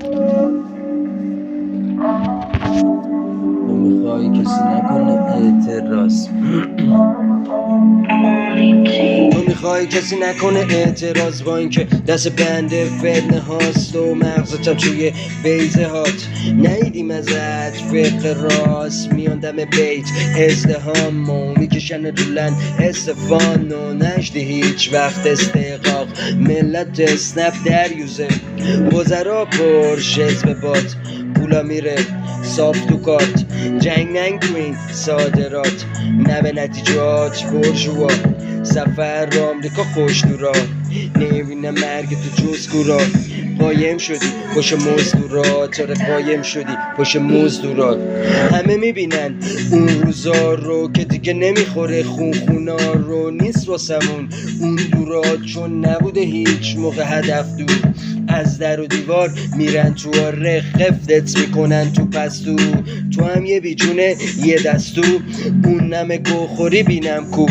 تو میخوای کسی نکنه اعتراض تو میخوای کسی نکنه اعتراض با اینکه دست بنده فتنه هاست و مغزتم توی بیزه هات نیدیم ازت فقه راست میان دم بیت ازدهام و میکشن رولن استفان و نشدی هیچ وقت استحقاق ملت اسنپ دریوزه وزرا پر جذب باد پولا میره صاف تو کارت جنگ ننگ تو این صادرات نه به نتیجات برجوا سفر را آمریکا خوش نورا نمیبینم مرگ تو جز کورا قایم شدی پشت مزدورات آره قایم شدی پشت مزدورات همه میبینن اون روزا رو که دیگه نمیخوره خونا رو نیست واسمون اون دورات چون نبوده هیچ موقع هدف دور از در و دیوار میرن تو آره خفتت میکنن تو پستو تو هم یه بیجونه یه دستو اون نم گوخوری بینم کو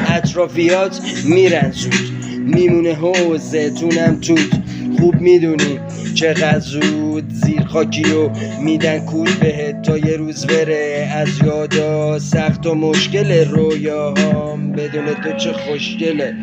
اطرافیات میرن زود میمونه حوزتونم توت خوب میدونی چقدر زود زیر خاکی و میدن کود بهت تا یه روز بره از یادا سخت و مشکل رویاهام بدون تو چه خوشگله